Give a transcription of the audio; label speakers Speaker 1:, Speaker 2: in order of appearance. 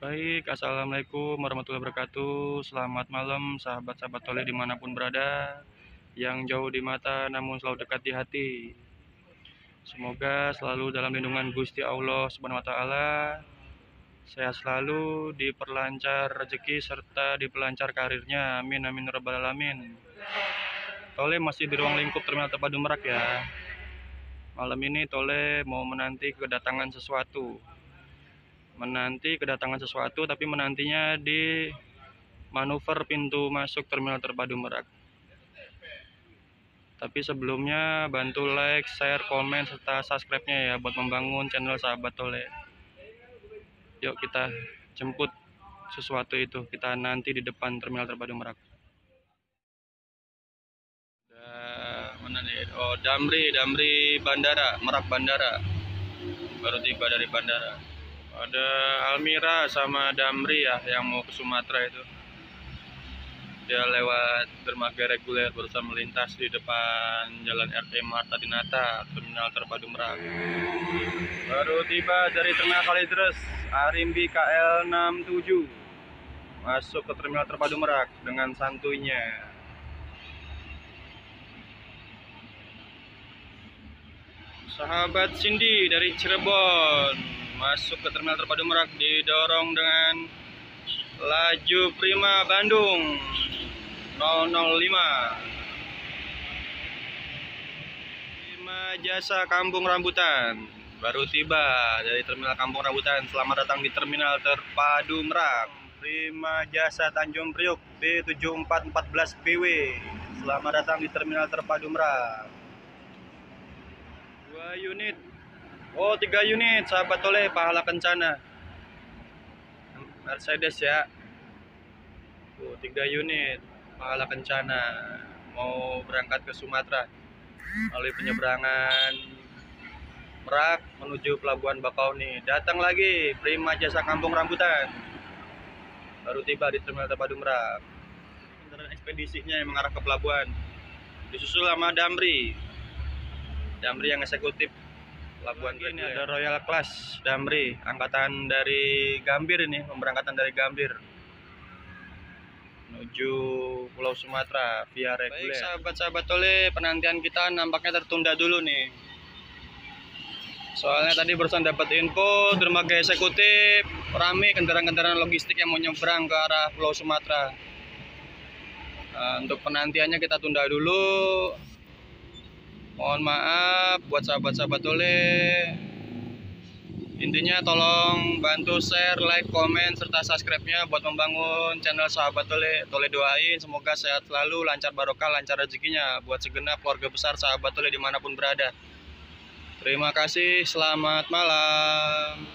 Speaker 1: Baik, assalamualaikum warahmatullahi wabarakatuh. Selamat malam, sahabat-sahabat toleh dimanapun berada, yang jauh di mata namun selalu dekat di hati. Semoga selalu dalam lindungan Gusti Allah Subhanahu wa Ta'ala, sehat selalu, diperlancar rezeki serta diperlancar karirnya. Amin amin rabbal alamin. Toleh masih di ruang lingkup Terminal Terpadu Merak ya. Malam ini Toleh mau menanti kedatangan sesuatu. Tapi menantinya di manuver pintu masuk Terminal Terpadu Merak. Tapi sebelumnya bantu like, share, komen, serta subscribe-nya ya buat membangun channel Sahabat Toleh. Yuk kita jemput sesuatu itu, kita nanti di depan Terminal Terpadu Merak. Mana nih? Oh, Damri Bandara, Merak Bandara. Baru tiba dari bandara. Ada Almira sama Damri ya yang mau ke Sumatera itu. Dia lewat dermaga reguler berusaha melintas di depan Jalan RT Marta Dinata, Terminal Terpadu Merak. Baru tiba dari Terminal Kalideres, Arimbi KL 67. Masuk ke Terminal Terpadu Merak dengan santuinya. Sahabat Cindy dari Cirebon masuk ke Terminal Terpadu Merak didorong dengan laju Prima Bandung 005. Prima Jasa Kampung Rambutan baru tiba dari Terminal Kampung Rambutan. Selamat datang di Terminal Terpadu Merak. Prima Jasa Tanjung Priok B7414 BW. Selamat datang di Terminal Terpadu Merak. 2 unit. Oh, 3 unit Sahabat Toleh Pahala Kencana. Mercedes ya. 3 unit Pahala Kencana mau berangkat ke Sumatera melalui penyeberangan Merak menuju Pelabuhan Bakauni. Datang lagi Prima Jasa Kampung Rambutan. Baru tiba di Terminal Terpadu Merak. Kendaraan ekspedisinya yang mengarah ke pelabuhan. Disusul sama Damri yang eksekutif pelabuhan. Ini ada Royal Class Damri, angkatan dari Gambir ini, pemberangkatan dari Gambir menuju Pulau Sumatera via reguler. Baik sahabat-sahabat Toleh, penantian kita nampaknya tertunda dulu nih. Soalnya tadi barusan dapat info dermaga eksekutif rame kendaraan-kendaraan logistik yang mau nyebrang ke arah Pulau Sumatera. Untuk penantiannya kita tunda dulu. Mohon maaf buat sahabat-sahabat Toleh. Intinya tolong bantu share, like, komen, serta subscribe-nya buat membangun channel Sahabat Toleh. Toleh doain semoga sehat selalu, lancar barokah, lancar rezekinya buat segenap keluarga besar Sahabat Toleh dimanapun berada. Terima kasih, selamat malam.